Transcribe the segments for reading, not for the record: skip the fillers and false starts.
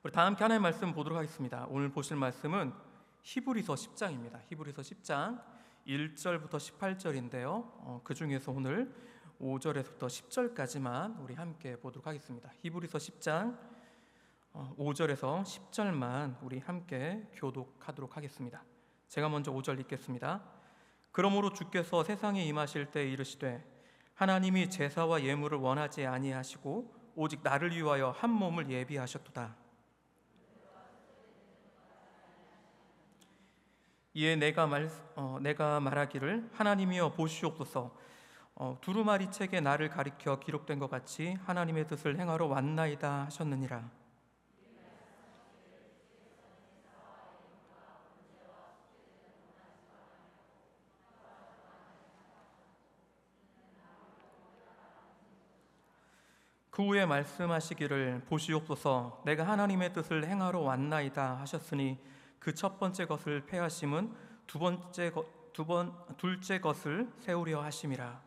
우리 다 함께 하나님의 말씀 보도록 하겠습니다. 오늘 보실 말씀은 히브리서 10장입니다. 히브리서 10장 1절부터 18절인데요. 그 중에서 오늘 5절에서부터 10절까지만 우리 함께 보도록 하겠습니다. 히브리서 10장 5절에서 10절만 우리 함께 교독하도록 하겠습니다. 제가 먼저 5절 읽겠습니다. 그러므로 주께서 세상에 임하실 때 이르시되 하나님이 제사와 예물을 원하지 아니하시고 오직 나를 위하여 한 몸을 예비하셨도다. 이에 내가 말하기를 하나님이여 보시옵소서. 두루마리 책에 나를 가리켜 기록된 것 같이 하나님의 뜻을 행하러 왔나이다 하셨느니라. 그 후에 말씀하시기를 보시옵소서. 내가 하나님의 뜻을 행하러 왔나이다 하셨으니 그 첫 번째 것을 폐하심은 둘째 것을 세우려 하심이라.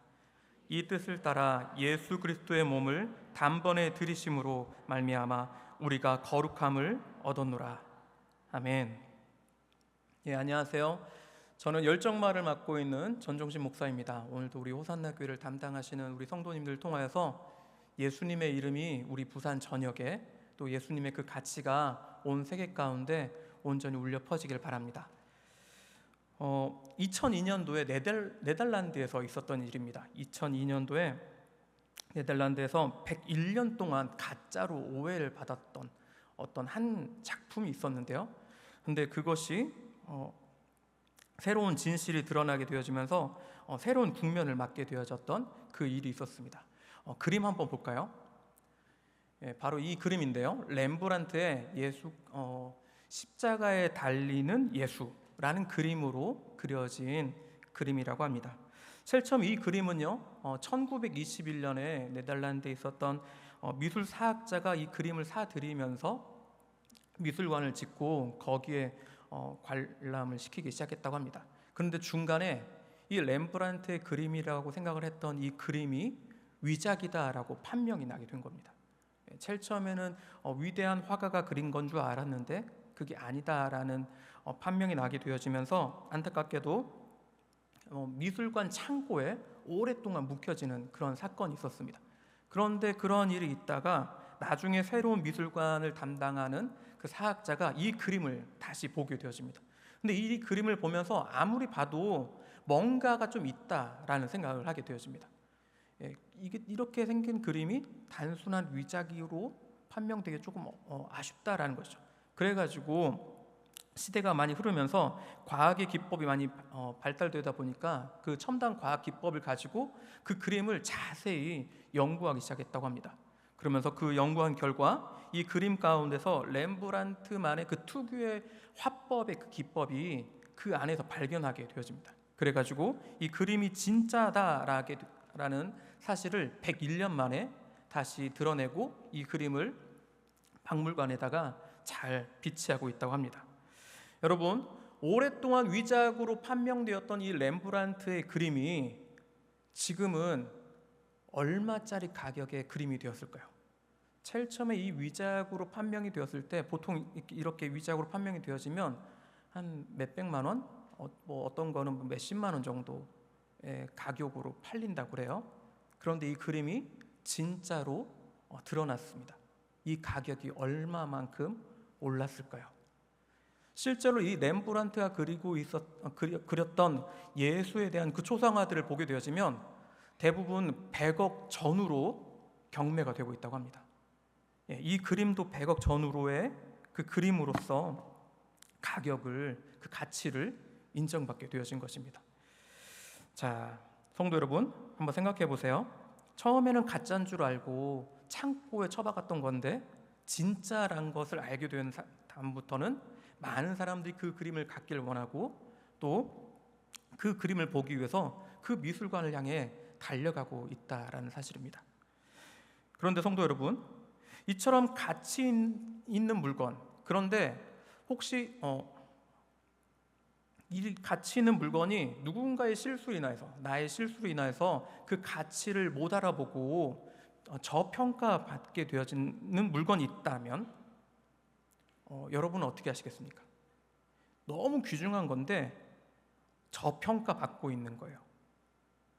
이 뜻을 따라 예수 그리스도의 몸을 단번에 들이심으로 말미암아 우리가 거룩함을 얻었노라. 아멘. 예, 안녕하세요. 저는 열정마를 맡고 있는 전종신 목사입니다. 오늘도 우리 호산나 교회를 담당하시는 우리 성도님들 통하여서 예수님의 이름이 우리 부산 전역에 또 예수님의 그 가치가 온 세계 가운데 온전히 울려 퍼지길 바랍니다. 2002년도에 네덜란드에서 있었던 일입니다. 2002년도에 네덜란드에서 101년 동안 가짜로 오해를 받았던 어떤 한 작품이 있었는데요. 근데 그것이 새로운 진실이 드러나게 되어지면서 새로운 국면을 맞게 되어졌던 그 일이 있었습니다. 그림 한번 볼까요? 예, 바로 이 그림인데요. 렘브란트의 십자가에 달리는 예수라는 그림으로 그려진 그림이라고 합니다. 제일 처음 이 그림은요, 1921년에 네덜란드에 있었던 미술 사학자가 이 그림을 사들이면서 미술관을 짓고 거기에 관람을 시키기 시작했다고 합니다. 그런데 중간에 이 렘브란트의 그림이라고 생각을 했던 이 그림이 위작이다라고 판명이 나게 된 겁니다. 제일 처음에는 위대한 화가가 그린 건 줄 알았는데 그게 아니다라는 판명이 나게 되어지면서 안타깝게도 미술관 창고에 오랫동안 묵혀지는 그런 사건이 있었습니다. 그런데 그런 일이 있다가 나중에 새로운 미술관을 담당하는 그 사학자가 이 그림을 다시 보게 되어집니다. 근데 이 그림을 보면서 아무리 봐도 뭔가가 좀 있다라는 생각을 하게 되어집니다. 이게 이렇게 생긴 그림이 단순한 위작으로 판명되기 조금 아쉽다라는 것이죠. 그래가지고 시대가 많이 흐르면서 과학의 기법이 많이 발달되다 보니까 그 첨단 과학 기법을 가지고 그 그림을 자세히 연구하기 시작했다고 합니다. 그러면서 그 연구한 결과 이 그림 가운데서 렘브란트만의 그 특유의 화법의 그 기법이 그 안에서 발견하게 되어집니다. 그래가지고 이 그림이 진짜다라는 사실을 101년 만에 다시 드러내고 이 그림을 박물관에다가 잘 비치하고 있다고 합니다. 여러분, 오랫동안 위작으로 판명되었던 이 렘브란트의 그림이 지금은 얼마짜리 가격의 그림이 되었을까요? 제일 처음에 이 위작으로 판명이 되었을 때 보통 이렇게 위작으로 판명이 되어지면 한 몇백만 원, 어떤 거는 몇십만 원 정도의 가격으로 팔린다고 그래요. 그런데 이 그림이 진짜로 드러났습니다. 이 가격이 얼마만큼 올랐을까요? 실제로 이 렘브란트가 그렸던 예수에 대한 그 초상화들을 보게 되어지면 대부분 100억 전후로 경매가 되고 있다고 합니다. 이 그림도 100억 전후로의 그 그림으로서 그 가치를 인정받게 되어진 것입니다. 자, 성도 여러분, 한번 생각해 보세요. 처음에는 가짜인 줄 알고 창고에 처박았던 건데 진짜란 것을 알게 된 다음부터는 많은 사람들이 그 그림을 갖기를 원하고 또 그 그림을 보기 위해서 그 미술관을 향해 달려가고 있다라는 사실입니다. 그런데 성도 여러분, 이처럼 가치 있는 물건, 그런데 혹시 이 가치 있는 물건이 누군가의 실수로 인해서, 나의 실수로 인해서 그 가치를 못 알아보고 저평가받게 되어지는 물건이 있다면 여러분은 어떻게 하시겠습니까? 너무 귀중한 건데 저평가 받고 있는 거예요.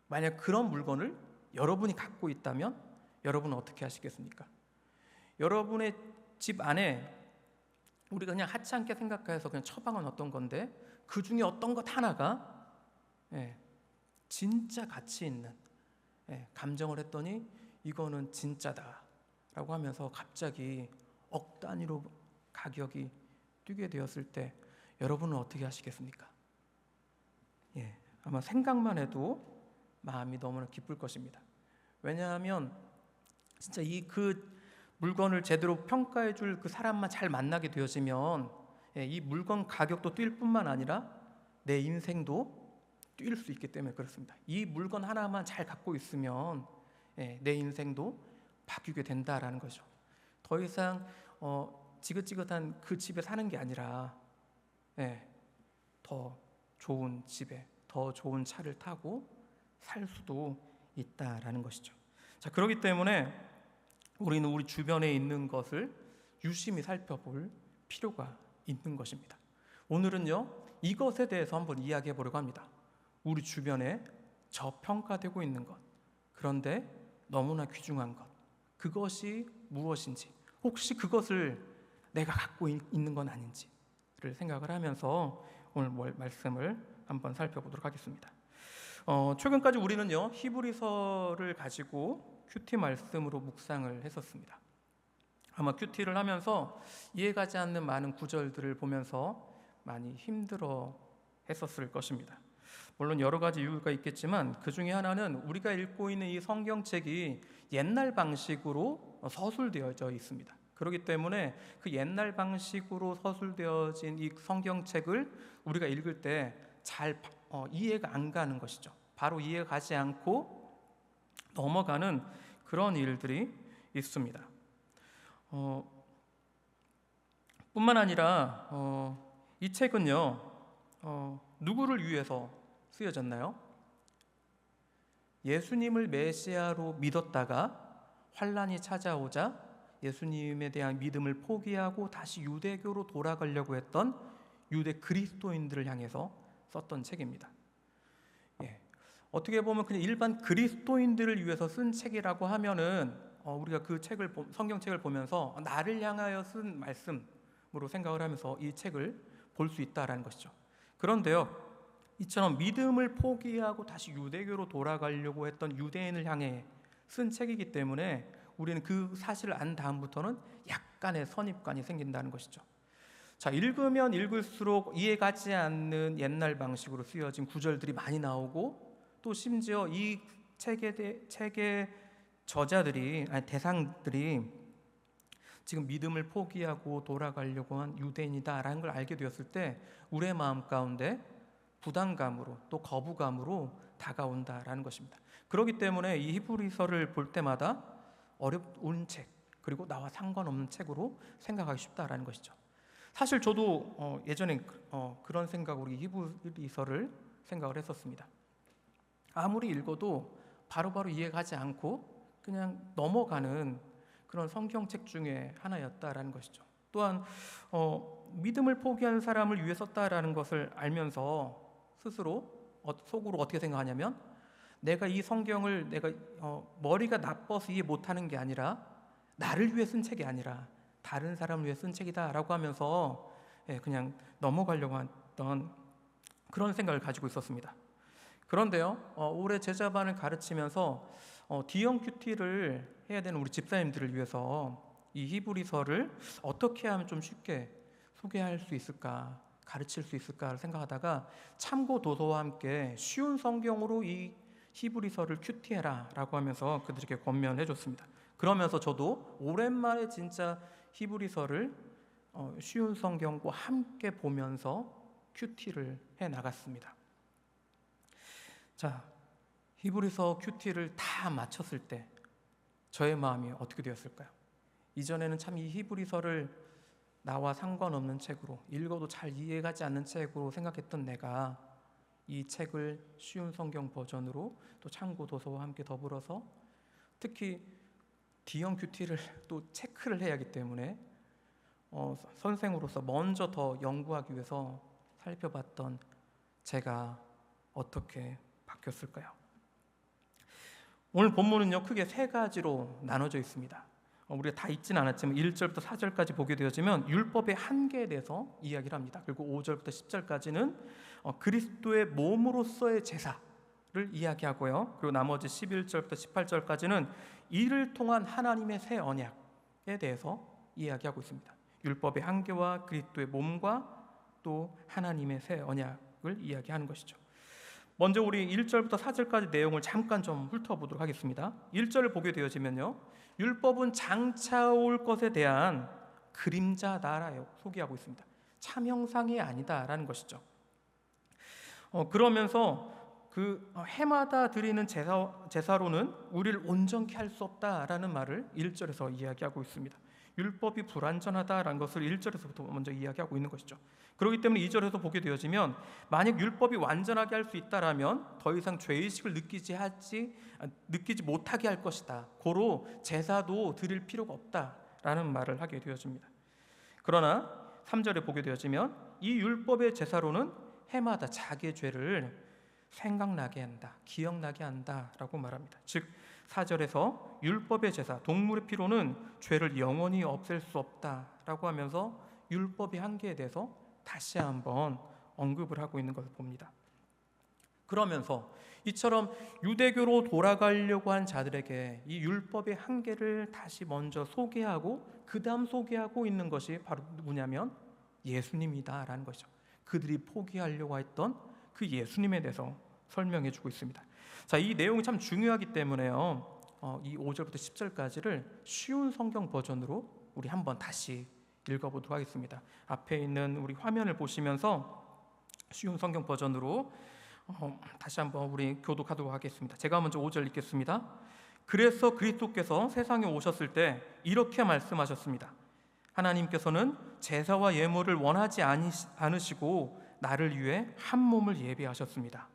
만약 그런 물건을 여러분이 갖고 있다면 여러분은 어떻게 하시겠습니까? 여러분의 집 안에 우리가 그냥 하찮게 생각해서 그냥 처방은 어떤 건데 그 중에 어떤 것 하나가 진짜 가치 있는 감정을 했더니 이거는 진짜다 라고 하면서 갑자기 억 단위로 가격이 뛰게 되었을 때 여러분은 어떻게 하시겠습니까? 아마 생각만 해도 마음이 너무나 기쁠 것입니다. 왜냐하면 진짜 그 물건을 제대로 평가해 줄 그 사람만 잘 만나게 되어지면 이 물건 가격도 뛸 뿐만 아니라 내 인생도 뛸 수 있기 때문에 그렇습니다. 이 물건 하나만 잘 갖고 있으면 내 인생도 바뀌게 된다라는 거죠. 더 이상 지긋지긋한 그 집에 사는 게 아니라 더 좋은 집에 더 좋은 차를 타고 살 수도 있다라는 것이죠. 자, 그렇기 때문에 우리는 우리 주변에 있는 것을 유심히 살펴볼 필요가 있는 것입니다. 오늘은요, 이것에 대해서 한번 이야기해 보려고 합니다. 우리 주변에 저평가되고 있는 것, 그런데 너무나 귀중한 것, 그것이 무엇인지, 혹시 그것을 내가 갖고 있는 건 아닌지를 생각을 하면서 오늘 말씀을 한번 살펴보도록 하겠습니다. 최근까지 우리는요, 히브리서를 가지고 큐티 말씀으로 묵상을 했었습니다. 아마 큐티를 하면서 이해가지 않는 많은 구절들을 보면서 많이 힘들어 했었을 것입니다. 물론 여러 가지 이유가 있겠지만 그 중에 하나는 우리가 읽고 있는 이 성경책이 옛날 방식으로 서술되어져 있습니다. 그렇기 때문에 그 옛날 방식으로 서술되어진 이 성경책을 우리가 읽을 때 잘 이해가 안 가는 것이죠. 바로 이해가 가지 않고 넘어가는 그런 일들이 있습니다. 뿐만 아니라 이 책은요, 누구를 위해서 쓰여졌나요? 예수님을 메시아로 믿었다가 환란이 찾아오자 예수님에 대한 믿음을 포기하고 다시 유대교로 돌아가려고 했던 유대 그리스도인들을 향해서 썼던 책입니다. 어떻게 보면 그냥 일반 그리스도인들을 위해서 쓴 책이라고 하면은 우리가 그 책을 성경책을 보면서 나를 향하여 쓴 말씀으로 생각을 하면서 이 책을 볼 수 있다라는 것이죠. 그런데요, 이처럼 믿음을 포기하고 다시 유대교로 돌아가려고 했던 유대인을 향해 쓴 책이기 때문에 우리는 그 사실을 안 다음부터는 약간의 선입관이 생긴다는 것이죠. 자, 읽으면 읽을수록 이해가지 않는 옛날 방식으로 쓰여진 구절들이 많이 나오고 또 심지어 이 책의 저자들이 대상들이 지금 믿음을 포기하고 돌아가려고 한 유대인이다라는 걸 알게 되었을 때 우리의 마음 가운데 부담감으로 또 거부감으로 다가온다라는 것입니다. 그렇기 때문에 이 히브리서를 볼 때마다 어려운 책 그리고 나와 상관없는 책으로 생각하기 쉽다라는 것이죠. 사실 저도 예전에 그런 생각으로 히브리서를 생각을 했었습니다. 아무리 읽어도 바로바로 이해가지 않고 그냥 넘어가는 그런 성경책 중에 하나였다라는 것이죠. 또한 믿음을 포기한 사람을 위해 썼다라는 것을 알면서 스스로 속으로 어떻게 생각하냐면 내가 이 성경을 내가 머리가 나빠서 이해 못하는 게 아니라 나를 위해 쓴 책이 아니라 다른 사람을 위해 쓴 책이다라고 하면서 그냥 넘어가려고 했던 그런 생각을 가지고 있었습니다. 그런데요, 올해 제자반을 가르치면서 D형 큐티를 해야 되는 우리 집사님들을 위해서 이 히브리서를 어떻게 하면 좀 쉽게 소개할 수 있을까, 가르칠 수 있을까를 생각하다가 참고 도서와 함께 쉬운 성경으로 이 히브리서를 큐티해라 라고 하면서 그들에게 권면해 줬습니다. 그러면서 저도 오랜만에 진짜 히브리서를 쉬운 성경과 함께 보면서 큐티를 해 나갔습니다. 자, 히브리서 큐티를 다 마쳤을 때 저의 마음이 어떻게 되었을까요? 이전에는 참 이 히브리서를 나와 상관없는 책으로 읽어도 잘 이해가지 않는 책으로 생각했던 내가 이 책을 쉬운 성경 버전으로 또 참고 도서와 함께 더불어서 특히 D형 큐티를 또 체크를 해야 하기 때문에 선생으로서 먼저 더 연구하기 위해서 살펴봤던 제가 어떻게 바뀌었을까요? 오늘 본문은요 크게 세 가지로 나눠져 있습니다. 우리가 다 읽진 않았지만 1절부터 4절까지 보게 되어지면 율법의 한계에 대해서 이야기를 합니다. 그리고 5절부터 10절까지는 그리스도의 몸으로서의 제사를 이야기하고요. 그리고 나머지 11절부터 18절까지는 이를 통한 하나님의 새 언약에 대해서 이야기하고 있습니다. 율법의 한계와 그리스도의 몸과 또 하나님의 새 언약을 이야기하는 것이죠. 먼저 우리 1절부터 4절까지 내용을 잠깐 좀 훑어보도록 하겠습니다. 1절을 보게 되어지면요, 율법은 장차 올 것에 대한 그림자다라고 소개하고 있습니다. 참 형상이 아니다라는 것이죠. 그러면서 그 해마다 드리는 제사로는 우리를 온전케 할 수 없다라는 말을 1절에서 이야기하고 있습니다. 율법이 불완전하다라는 것을 1절에서부터 먼저 이야기하고 있는 것이죠. 그렇기 때문에 2절에서 보게 되어지면 만약 율법이 완전하게 할 수 있다라면 더 이상 죄의식을 느끼지 못하게 할 것이다. 고로 제사도 드릴 필요가 없다라는 말을 하게 되어집니다. 그러나 3절에 보게 되어지면 이 율법의 제사로는 해마다 자기의 죄를 생각나게 한다, 기억나게 한다라고 말합니다. 즉 4절에서 율법의 제사, 동물의 피로는 죄를 영원히 없앨 수 없다라고 하면서 율법의 한계에 대해서 다시 한번 언급을 하고 있는 것을 봅니다. 그러면서 이처럼 유대교로 돌아가려고 한 자들에게 이 율법의 한계를 다시 먼저 소개하고 그 다음 소개하고 있는 것이 바로 누구냐면 예수님이다라는 것이죠. 그들이 포기하려고 했던 그 예수님에 대해서 설명해 주고 있습니다. 자, 이 내용이 참 중요하기 때문에요. 이 5절부터 10절까지를 쉬운 성경 버전으로 우리 한번 다시 읽어보도록 하겠습니다. 앞에 있는 우리 화면을 보시면서 쉬운 성경 버전으로 다시 한번 우리 교독하도록 하겠습니다. 제가 먼저 5절 읽겠습니다. 그래서 그리스도께서 세상에 오셨을 때 이렇게 말씀하셨습니다. 하나님께서는 제사와 예물을 원하지 않으시고 나를 위해 한 몸을 예비하셨습니다.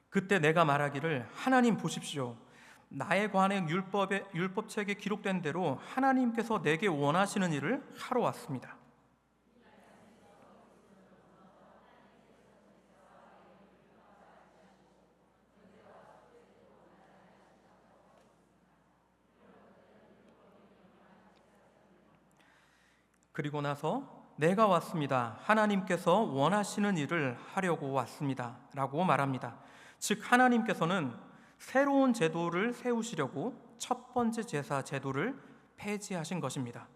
그때 내가 말하기를 하나님 보십시오. 나에 관해 율법책에 기록된 대로 하나님께서 내게 원하시는 일을 하러 왔습니다. 그리고 나서 내가 왔습니다. 하나님께서 원하시는 일을 하려고 왔습니다. 라고 말합니다. 즉 하나님께서는 새로운 제도를 세우시려고 첫 번째 제사 제도를 폐지하신 것입니다.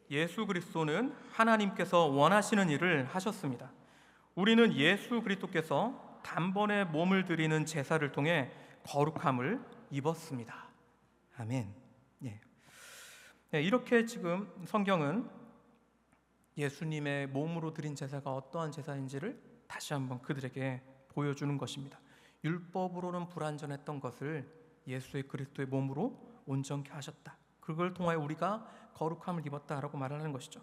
예수 그리스도는 하나님께서 원하시는 일을 하셨습니다. 우리는 예수 그리스도께서 단번에 몸을 드리는 제사를 통해 거룩함을 입었습니다. 아멘. 이렇게 지금 성경은 예수님의 몸으로 드린 제사가 어떠한 제사인지를 다시 한번 그들에게 보여주는 것입니다. 율법으로는 불완전했던 것을 예수의 그리스도의 몸으로 온전케 하셨다. 그걸 통하여 우리가 거룩함을 입었다라고 말하는 것이죠.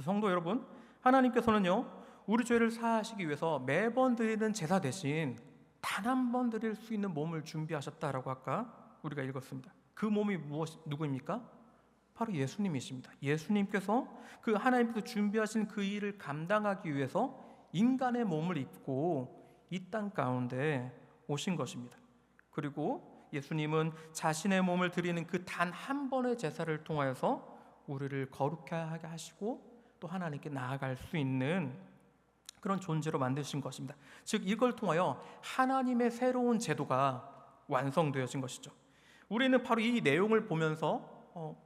성도 여러분, 하나님께서는요 우리 죄를 사하시기 위해서 매번 드리는 제사 대신 단 한 번 드릴 수 있는 몸을 준비하셨다라고 아까 우리가 읽었습니다. 그 몸이 누구입니까? 바로 예수님이십니다. 예수님께서 그 하나님께서 준비하신 그 일을 감당하기 위해서 인간의 몸을 입고 이 땅 가운데 오신 것입니다. 그리고 예수님은 자신의 몸을 드리는 그 단 한 번의 제사를 통하여서 우리를 거룩하게 하시고 또 하나님께 나아갈 수 있는 그런 존재로 만드신 것입니다. 즉 이걸 통하여 하나님의 새로운 제도가 완성되어진 것이죠. 우리는 바로 이 내용을 보면서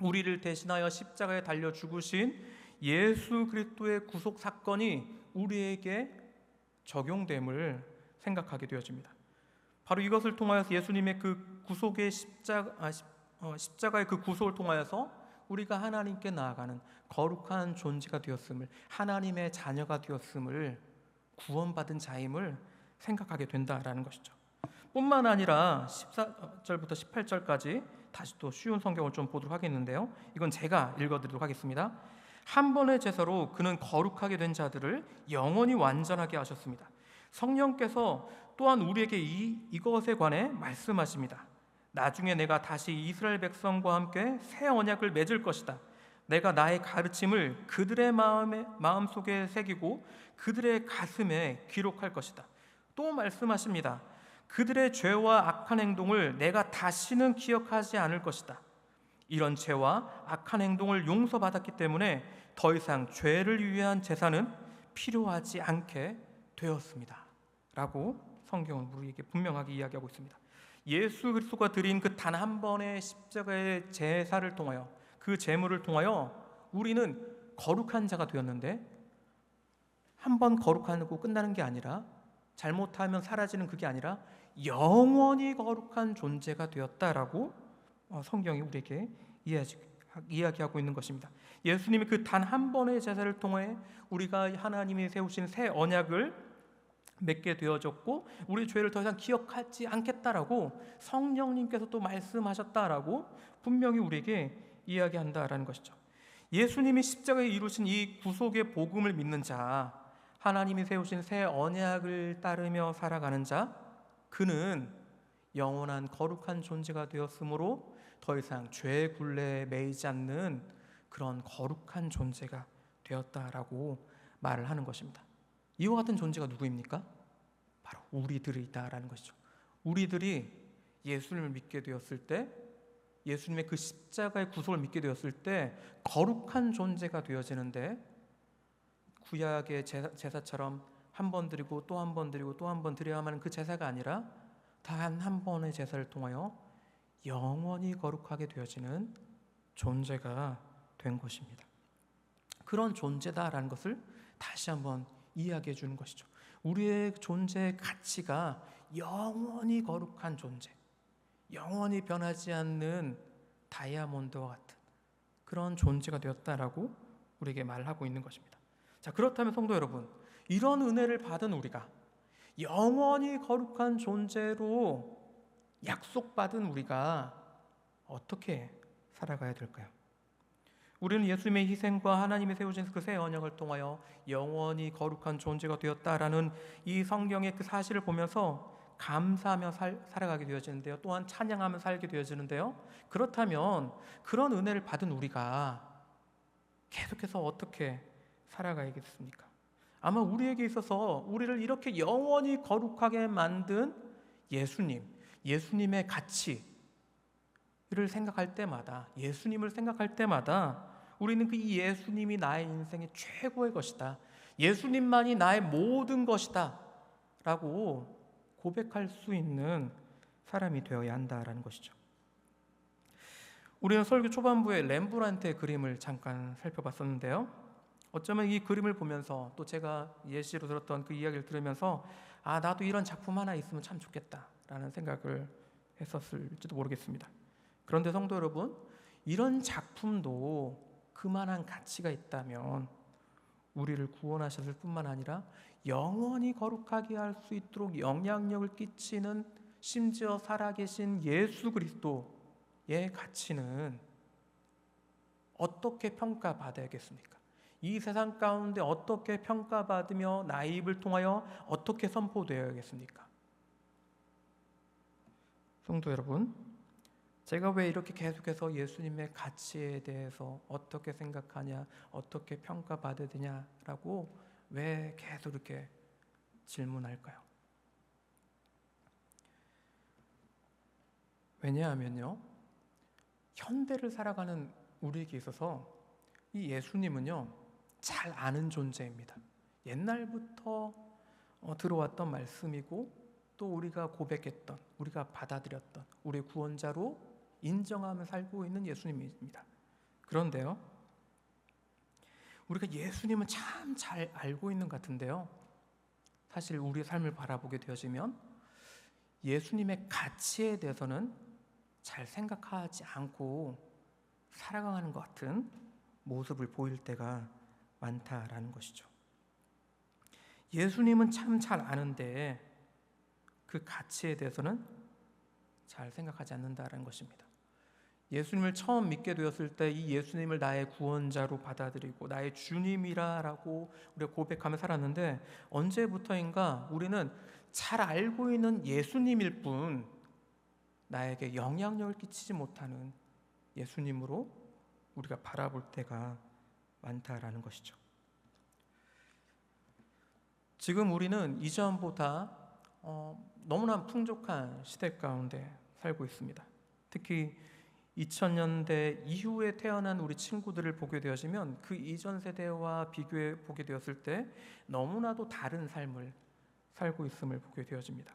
우리를 대신하여 십자가에 달려 죽으신 예수 그리스도의 구속 사건이 우리에게 적용됨을 생각하게 되어집니다. 바로 이것을 통하여서 예수님의 그 구속의 십자가의 그 구속을 통하여서 우리가 하나님께 나아가는 거룩한 존재가 되었음을, 하나님의 자녀가 되었음을, 구원받은 자임을 생각하게 된다라는 것이죠. 뿐만 아니라 14절부터 18절까지 다시 또 쉬운 성경을 좀 보도록 하겠는데요. 이건 제가 읽어드리도록 하겠습니다. 한 번의 제사로 그는 거룩하게 된 자들을 영원히 완전하게 하셨습니다. 성령께서 또한 우리에게 이것에 관해 말씀하십니다. 나중에 내가 다시 이스라엘 백성과 함께 새 언약을 맺을 것이다. 내가 나의 가르침을 그들의 마음속에 새기고 그들의 가슴에 기록할 것이다. 또 말씀하십니다. 그들의 죄와 악한 행동을 내가 다시는 기억하지 않을 것이다. 이런 죄와 악한 행동을 용서받았기 때문에 더 이상 죄를 위한 제사는 필요하지 않게 되었습니다. 라고 성경은 우리에게 분명하게 이야기하고 있습니다. 예수 그리스도가 드린 그 단 한 번의 십자가의 제사를 통하여, 그 제물을 통하여 우리는 거룩한 자가 되었는데, 한 번 거룩하고 끝나는 게 아니라, 잘못하면 사라지는 그게 아니라 영원히 거룩한 존재가 되었다라고 성경이 우리에게 이야기하고 있는 것입니다. 예수님이 그 단 한 번의 제사를 통해 우리가 하나님이 세우신 새 언약을 맺게 되어졌고, 우리 죄를 더 이상 기억하지 않겠다라고 성령님께서 또 말씀하셨다라고 분명히 우리에게 이야기한다라는 것이죠. 예수님이 십자가에 이루신 이 구속의 복음을 믿는 자, 하나님이 세우신 새 언약을 따르며 살아가는 자, 그는 영원한 거룩한 존재가 되었으므로 더 이상 죄의 굴레에 매이지 않는 그런 거룩한 존재가 되었다라고 말을 하는 것입니다. 이와 같은 존재가 누구입니까? 바로 우리들이다라는 것이죠. 우리들이 예수님을 믿게 되었을 때, 예수님의 그 십자가의 구속을 믿게 되었을 때 거룩한 존재가 되어지는데, 구약의 제사처럼 한 번 드리고 또 한 번 드리고 또 한 번 드려야만 하는 그 제사가 아니라 단 한 번의 제사를 통하여 영원히 거룩하게 되어지는 존재가 된 것입니다. 그런 존재다라는 것을 다시 한번 이야기해 주는 것이죠. 우리의 존재의 가치가 영원히 거룩한 존재, 영원히 변하지 않는 다이아몬드와 같은 그런 존재가 되었다라고 우리에게 말하고 있는 것입니다. 자, 그렇다면 성도 여러분, 이런 은혜를 받은 우리가 영원히 거룩한 존재로 약속받은 우리가 어떻게 살아가야 될까요? 우리는 예수님의 희생과 하나님이 세우신 그 새 언약을 통하여 영원히 거룩한 존재가 되었다라는 이 성경의 그 사실을 보면서 감사하며 살아가게 되어지는데요. 또한 찬양하며 살게 되어지는데요. 그렇다면 그런 은혜를 받은 우리가 계속해서 어떻게 살아가야겠습니까? 아마 우리에게 있어서 우리를 이렇게 영원히 거룩하게 만든 예수님의 가치를 생각할 때마다, 예수님을 생각할 때마다 우리는 그 이 예수님이 나의 인생의 최고의 것이다, 예수님만이 나의 모든 것이다 라고 고백할 수 있는 사람이 되어야 한다라는 것이죠. 우리는 설교 초반부에 렘브란트의 그림을 잠깐 살펴봤었는데요. 어쩌면 이 그림을 보면서 또 제가 예시로 들었던 그 이야기를 들으면서 나도 이런 작품 하나 있으면 참 좋겠다라는 생각을 했었을지도 모르겠습니다. 그런데 성도 여러분, 이런 작품도 그만한 가치가 있다면 우리를 구원하셨을 뿐만 아니라 영원히 거룩하게 할 수 있도록 영향력을 끼치는, 심지어 살아계신 예수 그리스도의 가치는 어떻게 평가받아야겠습니까? 이 세상 가운데 어떻게 평가받으며 나의 입을 통하여 어떻게 선포되어야겠습니까? 성도 여러분, 제가 왜 이렇게 계속해서 예수님의 가치에 대해서 어떻게 생각하냐, 어떻게 평가받아야 되냐라고 왜 계속 이렇게 질문할까요? 왜냐하면요, 현대를 살아가는 우리에게 있어서 이 예수님은요, 잘 아는 존재입니다. 옛날부터 들어왔던 말씀이고, 또 우리가 고백했던, 우리가 받아들였던, 우리의 구원자로 인정하며 살고 있는 예수님입니다. 그런데요, 우리가 예수님은 참 잘 알고 있는 것 같은데요, 사실 우리의 삶을 바라보게 되어지면 예수님의 가치에 대해서는 잘 생각하지 않고 살아가는 것 같은 모습을 보일 때가 많다라는 것이죠. 예수님은 참 잘 아는데 그 가치에 대해서는 잘 생각하지 않는다라는 것입니다. 예수님을 처음 믿게 되었을 때 이 예수님을 나의 구원자로 받아들이고 나의 주님이라고 우리가 고백하며 살았는데, 언제부터인가 우리는 잘 알고 있는 예수님일 뿐 나에게 영향력을 끼치지 못하는 예수님으로 우리가 바라볼 때가 많다라는 것이죠. 지금 우리는 이전보다 너무나 풍족한 시대 가운데 살고 있습니다. 특히 2000년대 이후에 태어난 우리 친구들을 보게 되어지면 그 이전 세대와 비교해 보게 되었을 때 너무나도 다른 삶을 살고 있음을 보게 되어집니다.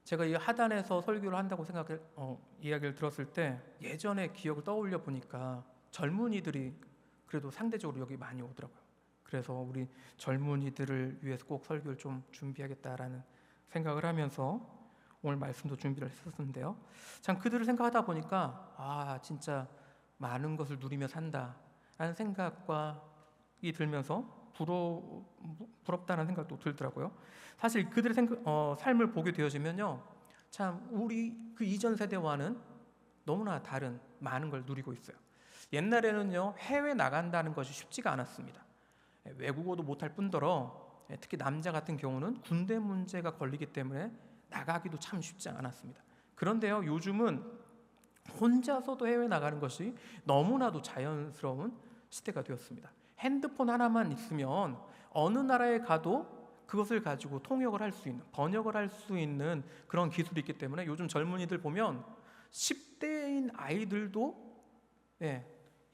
제가 이 하단에서 설교를 한다고 이야기를 들었을 때 예전의 기억을 떠올려 보니까 젊은이들이 그래도 상대적으로 여기 많이 오더라고요. 그래서 우리 젊은이들을 위해서 꼭 설교를 좀 준비하겠다라는 생각을 하면서 오늘 말씀도 준비를 했었는데요. 참 그들을 생각하다 보니까 진짜 많은 것을 누리며 산다라는 생각이 들면서 부럽다는 생각도 들더라고요. 사실 그들의 삶을 보게 되어지면요, 참 우리 그 이전 세대와는 너무나 다른 많은 걸 누리고 있어요. 옛날에는요, 해외 나간다는 것이 쉽지가 않았습니다. 외국어도 못할 뿐더러 특히 남자 같은 경우는 군대 문제가 걸리기 때문에 나가기도 참 쉽지 않았습니다. 그런데요, 요즘은 혼자서도 해외 나가는 것이 너무나도 자연스러운 시대가 되었습니다. 핸드폰 하나만 있으면 어느 나라에 가도 그것을 가지고 통역을 할 수 있는, 번역을 할 수 있는 그런 기술이 있기 때문에 요즘 젊은이들 보면 10대인 아이들도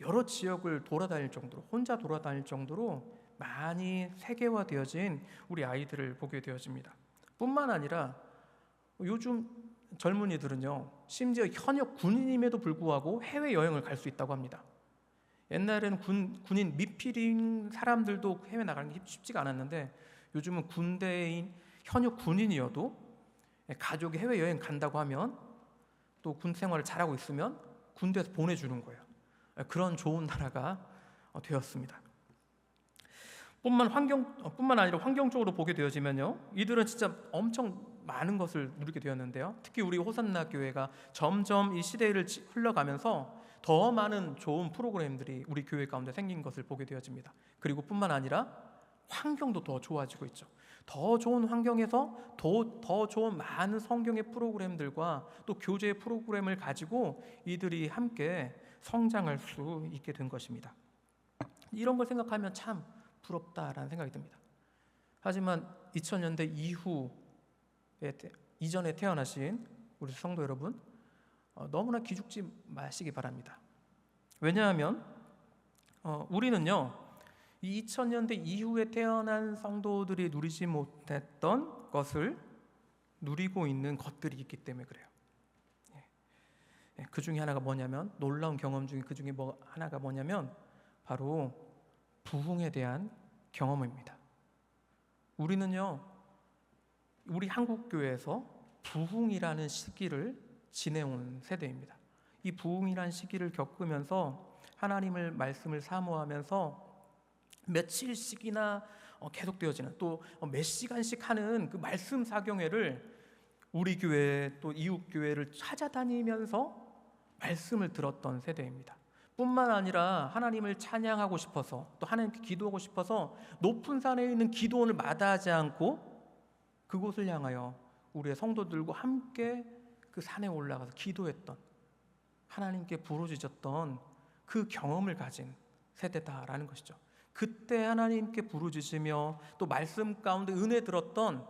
여러 지역을 돌아다닐 정도로, 혼자 돌아다닐 정도로 많이 세계화되어진 우리 아이들을 보게 되어집니다. 뿐만 아니라 요즘 젊은이들은요, 심지어 현역 군인임에도 불구하고 해외여행을 갈 수 있다고 합니다. 옛날에는 군인 미필인 사람들도 해외 나가는 게 쉽지가 않았는데 요즘은 군대인 현역 군인이어도 가족이 해외여행 간다고 하면 또 군 생활을 잘하고 있으면 군대에서 보내주는 거예요. 그런 좋은 나라가 되었습니다. 뿐만 아니라 환경적으로 보게 되어지면요, 이들은 진짜 엄청 많은 것을 누리게 되었는데요. 특히 우리 호산나 교회가 점점 이 시대를 흘러가면서 더 많은 좋은 프로그램들이 우리 교회 가운데 생긴 것을 보게 되어집니다. 그리고 뿐만 아니라 환경도 더 좋아지고 있죠. 더 좋은 환경에서 더 좋은 많은 성경의 프로그램들과 또 교제의 프로그램을 가지고 이들이 함께 성장할 수 있게 된 것입니다. 이런 걸 생각하면 참 부럽다라는 생각이 듭니다. 하지만 2000년대 이전에 태어나신 우리 성도 여러분, 너무나 기죽지 마시기 바랍니다. 왜냐하면 우리는요, 이 2000년대 이후에 태어난 성도들이 누리지 못했던 것을 누리고 있는 것들이 있기 때문에 그래요. 그 중에 하나가 뭐냐면, 놀라운 경험 중에 그 중에 하나가 뭐냐면 바로 부흥에 대한 경험입니다. 우리는요, 우리 한국교회에서 부흥이라는 시기를 지내온 세대입니다. 이 부흥이라는 시기를 겪으면서 하나님을 말씀을 사모하면서 며칠씩이나 계속되어지는 또 몇 시간씩 하는 그 말씀 사경회를 우리 교회 또 이웃 교회를 찾아다니면서 말씀을 들었던 세대입니다. 뿐만 아니라 하나님을 찬양하고 싶어서 또 하나님께 기도하고 싶어서 높은 산에 있는 기도원을 마다하지 않고 그곳을 향하여 우리의 성도들과 함께 그 산에 올라가서 기도했던, 하나님께 부르짖었던 그 경험을 가진 세대다라는 것이죠. 그때 하나님께 부르짖으며 또 말씀 가운데 은혜 들었던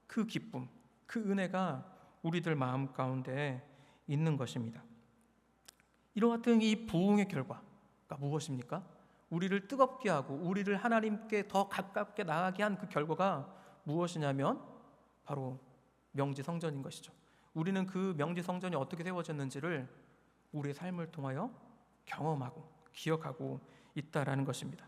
그 기쁨, 그 은혜가 우리들 마음 가운데 있는 것입니다. 이와 같은 이 부흥의 결과가 무엇입니까? 우리를 뜨겁게 하고 우리를 하나님께 더 가깝게 나가게 한 그 결과가 무엇이냐면 바로 명지성전인 것이죠. 우리는 그 명지성전이 어떻게 세워졌는지를 우리의 삶을 통하여 경험하고 기억하고 있다라는 것입니다.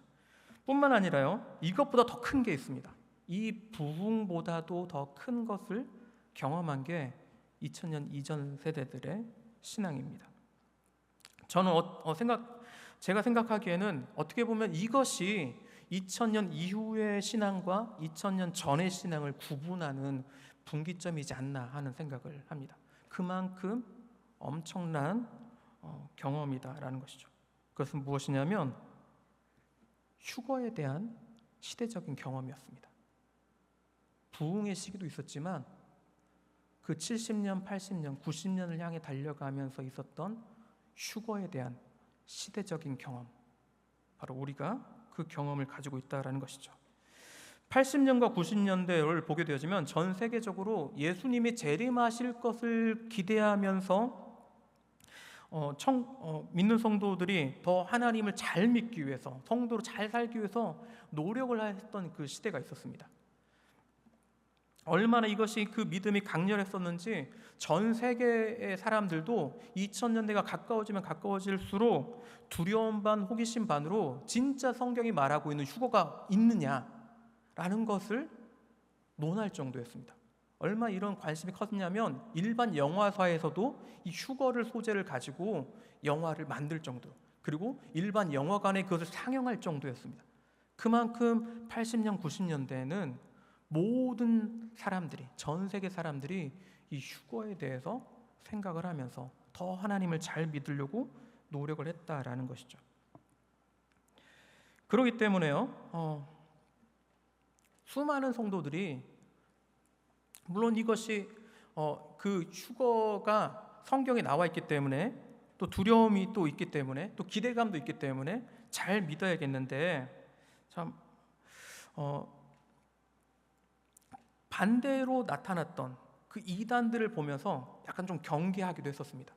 뿐만 아니라요, 이것보다 더 큰 게 있습니다. 이 부흥보다도 더 큰 것을 경험한 게 2000년 이전 세대들의 신앙입니다. 저는 제가 생각하기에는 어떻게 보면 이것이 2000년 이후의 신앙과 2000년 전의 신앙을 구분하는 분기점이지 않나 하는 생각을 합니다. 그만큼 엄청난 경험이다라는 것이죠. 그것은 무엇이냐면 휴거에 대한 시대적인 경험이었습니다. 부흥의 시기도 있었지만 그 70년, 80년, 90년을 향해 달려가면서 있었던 휴거에 대한 시대적인 경험, 바로 우리가 그 경험을 가지고 있다는 것이죠. 80년과 90년대를 보게 되어지면 전 세계적으로 예수님이 재림하실 것을 기대하면서 믿는 성도들이 더 하나님을 잘 믿기 위해서, 성도로 잘 살기 위해서 노력을 했던 그 시대가 있었습니다. 얼마나 이것이 그 믿음이 강렬했었는지 전 세계의 사람들도 2000년대가 가까워지면 가까워질수록 두려움 반 호기심 반으로 진짜 성경이 말하고 있는 휴거가 있느냐라는 것을 논할 정도였습니다. 얼마 이런 관심이 컸냐면 일반 영화사에서도 이 휴거를 소재를 가지고 영화를 만들 정도, 그리고 일반 영화관에 그것을 상영할 정도였습니다. 그만큼 80년, 90년대에는 모든 사람들이, 전 세계 사람들이 이 휴거에 대해서 생각을 하면서 더 하나님을 잘 믿으려고 노력을 했다라는 것이죠. 그렇기 때문에요, 수많은 성도들이, 물론 이것이 그 휴거가 성경에 나와 있기 때문에, 또 두려움이 또 있기 때문에, 또 기대감도 있기 때문에 잘 믿어야겠는데, 참 반대로 나타났던 그 이단들을 보면서 약간 좀 경계하기도 했었습니다.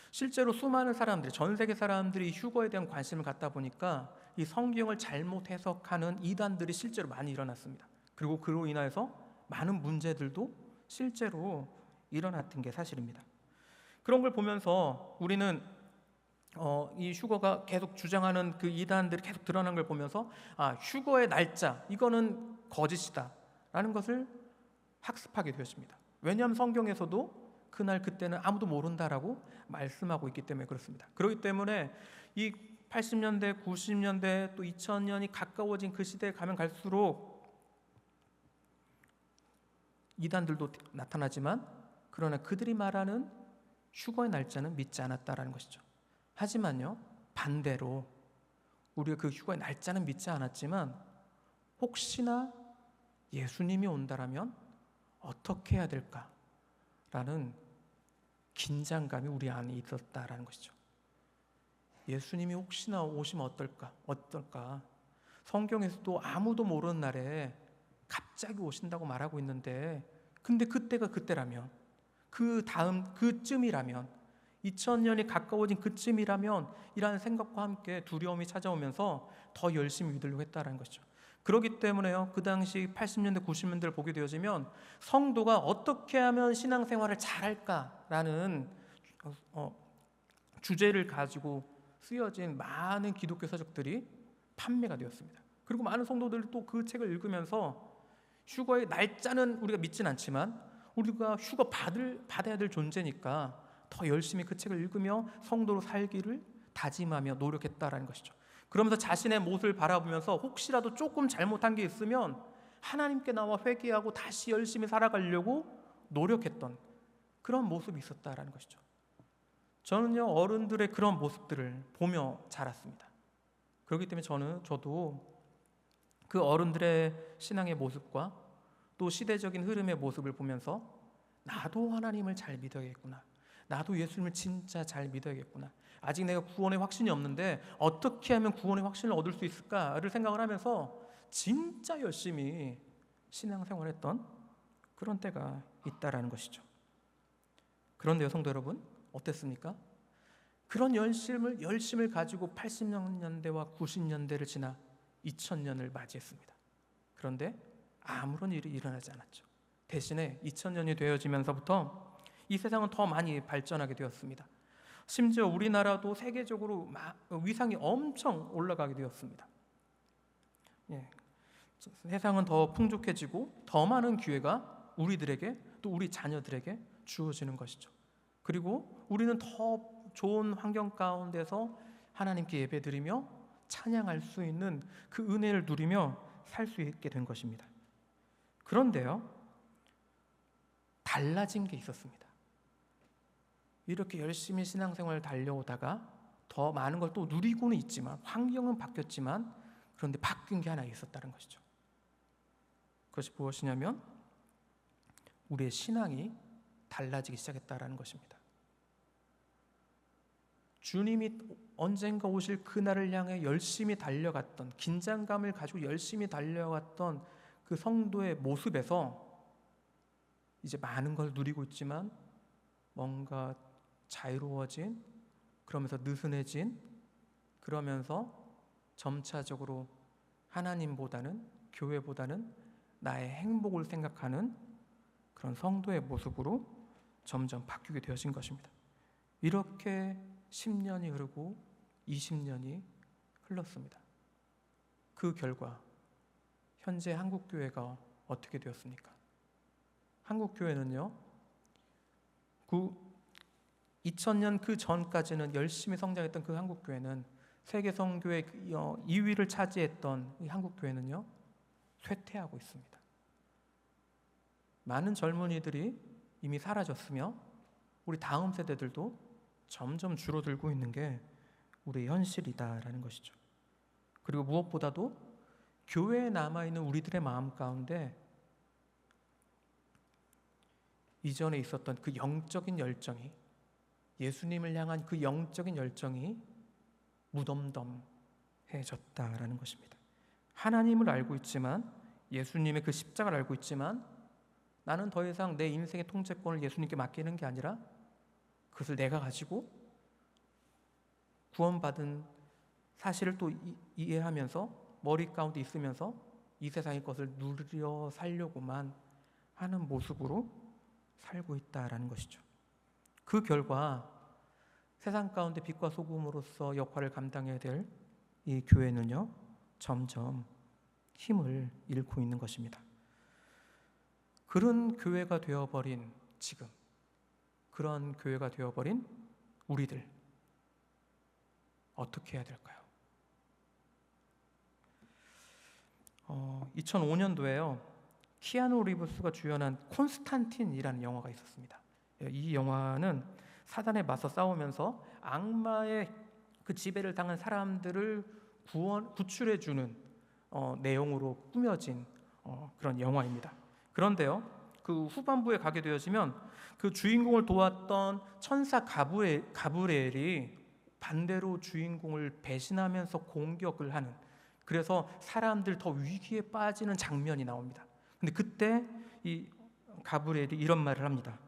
실제로 수많은 사람들이, 전 세계 사람들이 휴거에 대한 관심을 갖다 보니까 이 성경을 잘못 해석하는 이단들이 실제로 많이 일어났습니다. 그리고 그로 인해서 많은 문제들도 실제로 일어났던 게 사실입니다. 그런 걸 보면서 우리는 이 휴거가 계속 주장하는 그 이단들이 계속 드러난 걸 보면서 휴거의 날짜, 이거는 거짓이다 라는 것을 학습하게 되었습니다. 왜냐하면 성경에서도 그날 그때는 아무도 모른다라고 말씀하고 있기 때문에 그렇습니다. 그렇기 때문에 이 80년대, 90년대, 또 2000년이 가까워진 그 시대에 가면 갈수록 이단들도 나타나지만, 그러나 그들이 말하는 휴거의 날짜는 믿지 않았다라는 것이죠. 하지만요, 반대로 우리가 그 휴거의 날짜는 믿지 않았지만 혹시나 예수님이 온다라면 어떻게 해야 될까라는 긴장감이 우리 안에 있었다라는 것이죠. 예수님이 혹시나 오시면 어떨까? 성경에서도 아무도 모르는 날에 갑자기 오신다고 말하고 있는데, 근데 그때가 그때라면, 그 다음 그쯤이라면, 2000년이 가까워진 그쯤이라면, 이라는 생각과 함께 두려움이 찾아오면서 더 열심히 믿으려고 했다는 것이죠. 그렇기 때문에요, 그 당시 80년대, 90년대를 보게 되어지면 성도가 어떻게 하면 신앙생활을 잘할까라는 주제를 가지고 쓰여진 많은 기독교 서적들이 판매가 되었습니다. 그리고 많은 성도들이 또 그 책을 읽으면서 휴거의 날짜는 우리가 믿진 않지만 우리가 휴거 받아야 될 존재니까 더 열심히 그 책을 읽으며 성도로 살기를 다짐하며 노력했다라는 것이죠. 그러면서 자신의 모습을 바라보면서 혹시라도 조금 잘못한 게 있으면 하나님께 나와 회개하고 다시 열심히 살아가려고 노력했던 그런 모습이 있었다라는 것이죠. 저는요, 어른들의 그런 모습들을 보며 자랐습니다. 그렇기 때문에 저도 그 어른들의 신앙의 모습과 또 시대적인 흐름의 모습을 보면서 나도 하나님을 잘 믿어야겠구나, 나도 예수님을 진짜 잘 믿어야겠구나, 아직 내가 구원의 확신이 없는데 어떻게 하면 구원의 확신을 얻을 수 있을까를 생각을 하면서 진짜 열심히 신앙생활했던 그런 때가 있다라는 것이죠. 그런데요, 성도 여러분, 어땠습니까? 그런 열심을 가지고 80년대와 90년대를 지나 2000년을 맞이했습니다. 그런데 아무런 일이 일어나지 않았죠. 대신에 2000년이 되어지면서부터 이 세상은 더 많이 발전하게 되었습니다. 심지어 우리나라도 세계적으로 위상이 엄청 올라가게 되었습니다. 세상은 더 풍족해지고 더 많은 기회가 우리들에게, 또 우리 자녀들에게 주어지는 것이죠. 그리고 우리는 더 좋은 환경 가운데서 하나님께 예배드리며 찬양할 수 있는 그 은혜를 누리며 살 수 있게 된 것입니다. 그런데요, 달라진 게 있었습니다. 이렇게 열심히 신앙생활을 달려오다가 더 많은 걸 또 누리고는 있지만, 환경은 바뀌었지만, 그런데 바뀐 게 하나 있었다는 것이죠. 그것이 무엇이냐면 우리의 신앙이 달라지기 시작했다라는 것입니다. 주님이 언젠가 오실 그날을 향해 열심히 달려갔던, 긴장감을 가지고 열심히 달려갔던 그 성도의 모습에서 이제 많은 걸 누리고 있지만 뭔가 자유로워진, 그러면서 느슨해진, 그러면서 점차적으로 하나님보다는, 교회보다는 나의 행복을 생각하는 그런 성도의 모습으로 점점 바뀌게 되어진 것입니다. 이렇게 10년이 흐르고 20년이 흘렀습니다. 그 결과 현재 한국교회가 어떻게 되었습니까? 한국교회는요, 2000년 그 전까지는 열심히 성장했던 그 한국교회는 세계 선교의 2위를 차지했던 이 한국교회는요, 쇠퇴하고 있습니다. 많은 젊은이들이 이미 사라졌으며 우리 다음 세대들도 점점 줄어들고 있는 게 우리의 현실이다라는 것이죠. 그리고 무엇보다도 교회에 남아있는 우리들의 마음 가운데 이전에 있었던 그 영적인 열정이, 예수님을 향한 그 영적인 열정이 무덤덤해졌다라는 것입니다. 하나님을 알고 있지만, 예수님의 그 십자가를 알고 있지만 나는 더 이상 내 인생의 통제권을 예수님께 맡기는 게 아니라 그것을 내가 가지고 구원받은 사실을 또 이해하면서 머리 가운데 있으면서 이 세상의 것을 누려 살려고만 하는 모습으로 살고 있다라는 것이죠. 그 결과 세상 가운데 빛과 소금으로서 역할을 감당해야 될 이 교회는요, 점점 힘을 잃고 있는 것입니다. 그런 교회가 되어버린 지금, 그런 교회가 되어버린 우리들, 어떻게 해야 될까요? 2005년도에요, 키아누 리브스가 주연한 콘스탄틴이라는 영화가 있었습니다. 이 영화는 사단에 맞서 싸우면서 악마의 그 지배를 당한 사람들을 구출해주는 내용으로 꾸며진 그런 영화입니다. 그런데요, 그 후반부에 가게 되어지면 그 주인공을 도왔던 천사 가브리엘이 반대로 주인공을 배신하면서 공격을 하는, 그래서 사람들 더 위기에 빠지는 장면이 나옵니다. 근데 그때 이 가브리엘이 이런 말을 합니다.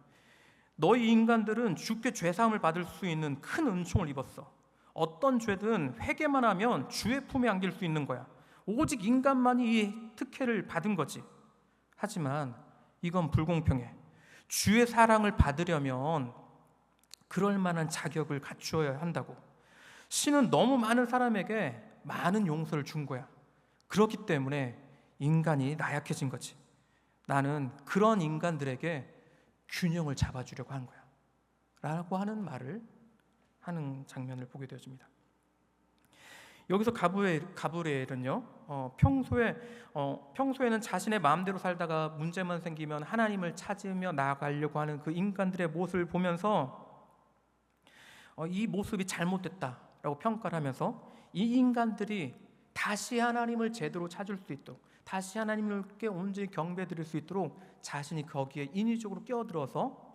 너희 인간들은 주께 죄사함을 받을 수 있는 큰 은총을 입었어. 어떤 죄든 회개만 하면 주의 품에 안길 수 있는 거야. 오직 인간만이 이 특혜를 받은 거지. 하지만 이건 불공평해. 주의 사랑을 받으려면 그럴 만한 자격을 갖추어야 한다고. 신은 너무 많은 사람에게 많은 용서를 준 거야. 그렇기 때문에 인간이 나약해진 거지. 나는 그런 인간들에게 균형을 잡아주려고 한 거야 라고 하는 말을 하는 장면을 보게 되어집니다. 여기서 가브리엘은요, 평소에는 자신의 마음대로 살다가 문제만 생기면 하나님을 찾으며 나아가려고 하는 그 인간들의 모습을 보면서 이 모습이 잘못됐다라고 평가를 하면서 이 인간들이 다시 하나님을 제대로 찾을 수 있도록, 다시 하나님께 온전히 경배드릴 수 있도록 자신이 거기에 인위적으로 끼어들어서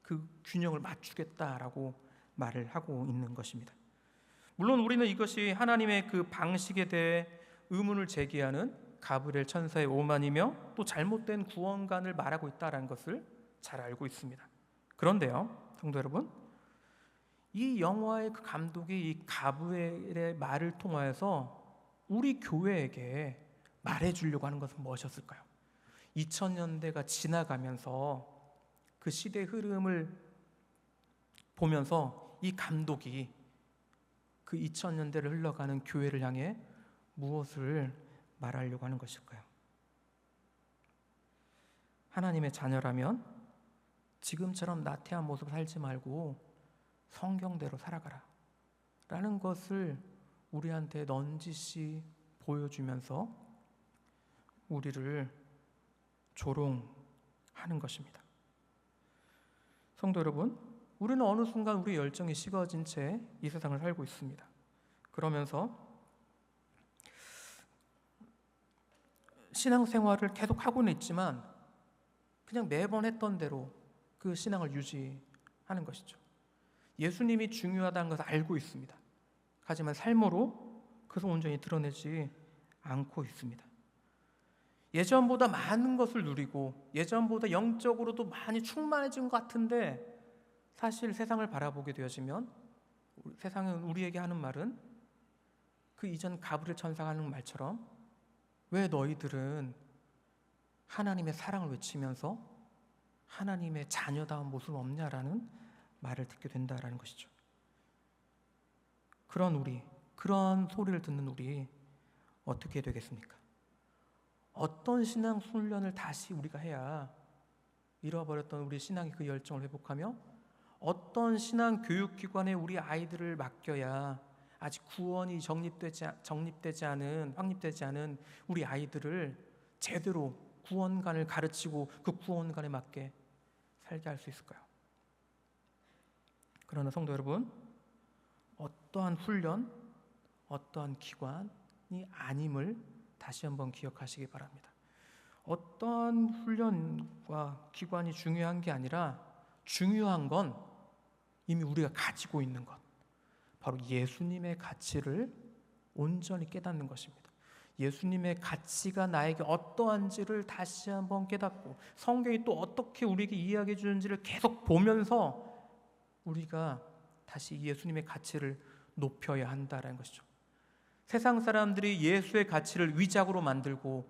그 균형을 맞추겠다라고 말을 하고 있는 것입니다. 물론 우리는 이것이 하나님의 그 방식에 대해 의문을 제기하는 가브리엘 천사의 오만이며 또 잘못된 구원관을 말하고 있다는 것을 잘 알고 있습니다. 그런데요, 성도 여러분, 이 영화의 그 감독이 이 가브리엘의 말을 통하여서 우리 교회에게 말해주려고 하는 것은 무엇이었을까요? 2000년대가 지나가면서 그 시대의 흐름을 보면서 이 감독이 그 2000년대를 흘러가는 교회를 향해 무엇을 말하려고 하는 것일까요? 하나님의 자녀라면 지금처럼 나태한 모습을 살지 말고 성경대로 살아가라 라는 것을 우리한테 넌지시 보여주면서 우리를 조롱하는 것입니다. 성도 여러분, 우리는 어느 순간 우리의 열정이 식어진 채 이 세상을 살고 있습니다. 그러면서 신앙생활을 계속 하고는 있지만 그냥 매번 했던 대로 그 신앙을 유지하는 것이죠. 예수님이 중요하다는 것을 알고 있습니다. 하지만 삶으로 그것을 온전히 드러내지 않고 있습니다. 예전보다 많은 것을 누리고 예전보다 영적으로도 많이 충만해진 것 같은데 사실 세상을 바라보게 되어지면 세상은 우리에게 하는 말은 그 이전 가브리엘 천사가 하는 말처럼 왜 너희들은 하나님의 사랑을 외치면서 하나님의 자녀다운 모습은 없냐라는 말을 듣게 된다라는 것이죠. 그런 소리를 듣는 우리 어떻게 되겠습니까? 어떤 신앙 훈련을 다시 우리가 해야 잃어버렸던 우리 신앙의 그 열정을 회복하며 어떤 신앙 교육기관에 우리 아이들을 맡겨야 아직 구원이 확립되지 않은 우리 아이들을 제대로 구원관을 가르치고 그 구원관에 맞게 살게 할 수 있을까요? 그러나 성도 여러분, 어떠한 훈련, 어떠한 기관이 아님을 다시 한번 기억하시기 바랍니다. 어떠한 훈련과 기관이 중요한 게 아니라 중요한 건 이미 우리가 가지고 있는 것, 바로 예수님의 가치를 온전히 깨닫는 것입니다. 예수님의 가치가 나에게 어떠한지를 다시 한번 깨닫고 성경이 또 어떻게 우리에게 이야기해 주는지를 계속 보면서 우리가 다시 예수님의 가치를 높여야 한다는 것이죠. 세상 사람들이 예수의 가치를 위작으로 만들고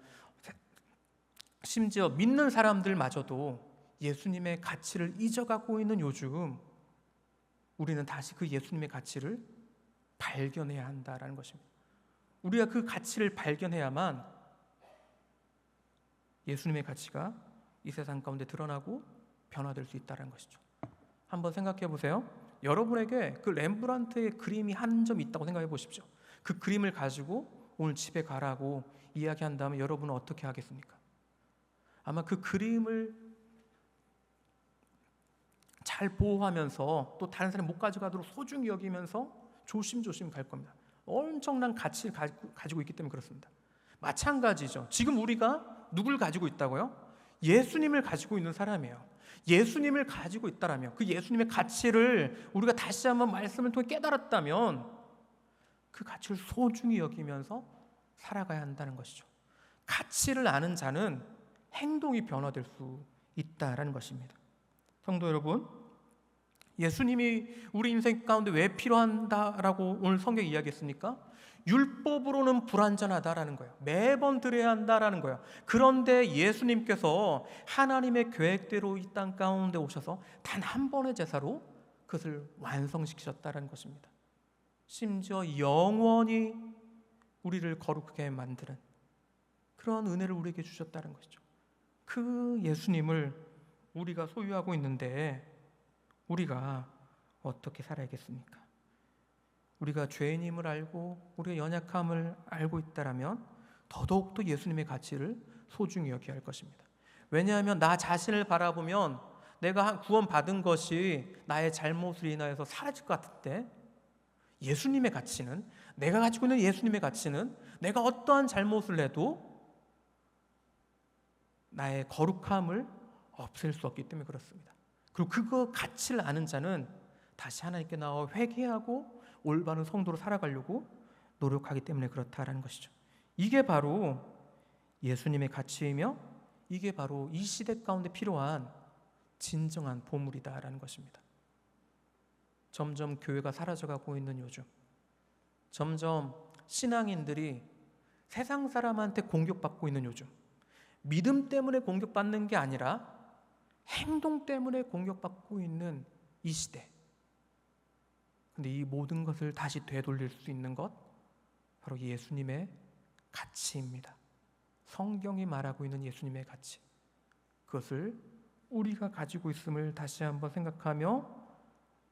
심지어 믿는 사람들마저도 예수님의 가치를 잊어가고 있는 요즘, 우리는 다시 그 예수님의 가치를 발견해야 한다는 것입니다. 우리가 그 가치를 발견해야만 예수님의 가치가 이 세상 가운데 드러나고 변화될 수 있다는 것이죠. 한번 생각해 보세요. 여러분에게 그 렘브란트의 그림이 한 점 있다고 생각해 보십시오. 그 그림을 가지고 오늘 집에 가라고 이야기한다면 여러분은 어떻게 하겠습니까? 아마 그 그림을 잘 보호하면서 또 다른 사람이 못 가져가도록 소중히 여기면서 조심조심 갈 겁니다. 엄청난 가치를 가지고 있기 때문에 그렇습니다. 마찬가지죠. 지금 우리가 누굴 가지고 있다고요? 예수님을 가지고 있는 사람이에요. 예수님을 가지고 있다라면 그 예수님의 가치를 우리가 다시 한번 말씀을 통해 깨달았다면 그 가치를 소중히 여기면서 살아가야 한다는 것이죠. 가치를 아는 자는 행동이 변화될 수 있다라는 것입니다. 성도 여러분, 예수님이 우리 인생 가운데 왜 필요한다라고 오늘 성경이 이야기했습니까? 율법으로는 불완전하다라는 거예요. 매번 드려야 한다라는 거예요. 그런데 예수님께서 하나님의 계획대로 이 땅 가운데 오셔서 단 한 번의 제사로 그것을 완성시키셨다라는 것입니다. 심지어 영원히 우리를 거룩하게 만드는 그런 은혜를 우리에게 주셨다는 것이죠. 그 예수님을 우리가 소유하고 있는데 우리가 어떻게 살아야겠습니까? 우리가 죄인임을 알고 우리의 연약함을 알고 있다라면 더더욱더 예수님의 가치를 소중히 여겨야 할 것입니다. 왜냐하면 나 자신을 바라보면 내가 구원받은 것이 나의 잘못을 인하여서 사라질 것 같은데 예수님의 가치는, 내가 가지고 있는 예수님의 가치는 내가 어떠한 잘못을 해도 나의 거룩함을 없앨 수 없기 때문에 그렇습니다. 그리고 그거 가치를 아는 자는 다시 하나님께 나와 회개하고 올바른 성도로 살아가려고 노력하기 때문에 그렇다라는 것이죠. 이게 바로 예수님의 가치이며 이게 바로 이 시대 가운데 필요한 진정한 보물이다라는 것입니다. 점점 교회가 사라져가고 있는 요즘, 점점 신앙인들이 세상 사람한테 공격받고 있는 요즘, 믿음 때문에 공격받는 게 아니라 행동 때문에 공격받고 있는 이 시대. 근데 이 모든 것을 다시 되돌릴 수 있는 것 바로 예수님의 가치입니다. 성경이 말하고 있는 예수님의 가치, 그것을 우리가 가지고 있음을 다시 한번 생각하며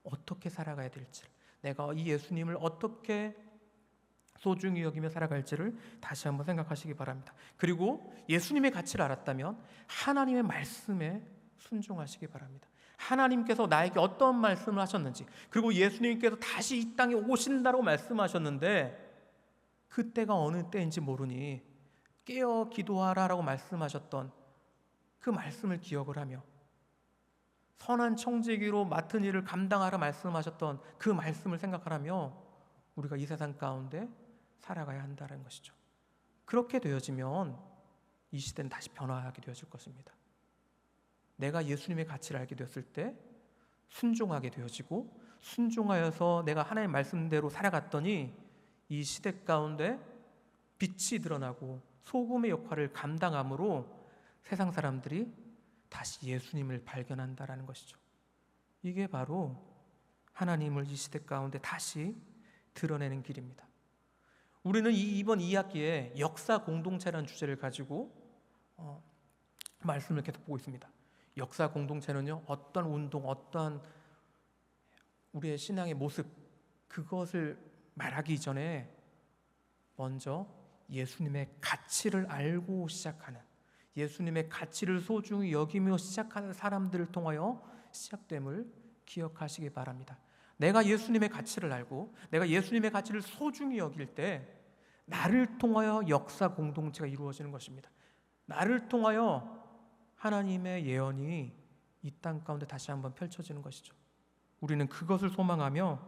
어떻게 살아가야 될지, 내가 이 예수님을 어떻게 소중히 여기며 살아갈지를 다시 한번 생각하시기 바랍니다. 그리고 예수님의 가치를 알았다면 하나님의 말씀에 순종하시기 바랍니다. 하나님께서 나에게 어떤 말씀을 하셨는지, 그리고 예수님께서 다시 이 땅에 오신다고 말씀하셨는데 그때가 어느 때인지 모르니 깨어 기도하라라고 말씀하셨던 그 말씀을 기억을 하며 선한 청지기로 맡은 일을 감당하라 말씀하셨던 그 말씀을 생각하라며 우리가 이 세상 가운데 살아가야 한다는 것이죠. 그렇게 되어지면 이 시대는 다시 변화하게 되어질 것입니다. 내가 예수님의 가치를 알게 되었을 때 순종하게 되어지고, 순종하여서 내가 하나님의 말씀대로 살아갔더니 이 시대 가운데 빛이 드러나고 소금의 역할을 감당함으로 세상 사람들이 다시 예수님을 발견한다라는 것이죠. 이게 바로 하나님을 이 시대 가운데 다시 드러내는 길입니다. 우리는 이번 2학기에 역사 공동체라는 주제를 가지고 말씀을 계속 보고 있습니다. 역사 공동체는요, 어떤 운동, 어떤 우리의 신앙의 모습, 그것을 말하기 전에 먼저 예수님의 가치를 알고 시작하는, 예수님의 가치를 소중히 여기며 시작하는 사람들을 통하여 시작됨을 기억하시기 바랍니다. 내가 예수님의 가치를 알고 내가 예수님의 가치를 소중히 여길 때 나를 통하여 역사 공동체가 이루어지는 것입니다. 나를 통하여 하나님의 예언이 이 땅 가운데 다시 한번 펼쳐지는 것이죠. 우리는 그것을 소망하며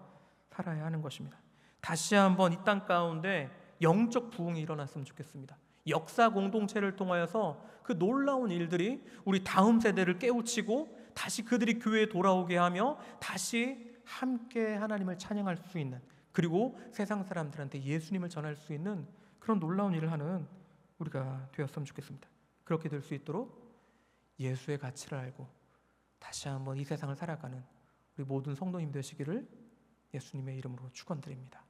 살아야 하는 것입니다. 다시 한번 이 땅 가운데 영적 부흥이 일어났으면 좋겠습니다. 역사 공동체를 통하여서 그 놀라운 일들이 우리 다음 세대를 깨우치고 다시 그들이 교회에 돌아오게 하며 다시 함께 하나님을 찬양할 수 있는, 그리고 세상 사람들한테 예수님을 전할 수 있는 그런 놀라운 일을 하는 우리가 되었으면 좋겠습니다. 그렇게 될 수 있도록 예수의 가치를 알고 다시 한번 이 세상을 살아가는 우리 모든 성도님 되시기를 예수님의 이름으로 축원드립니다.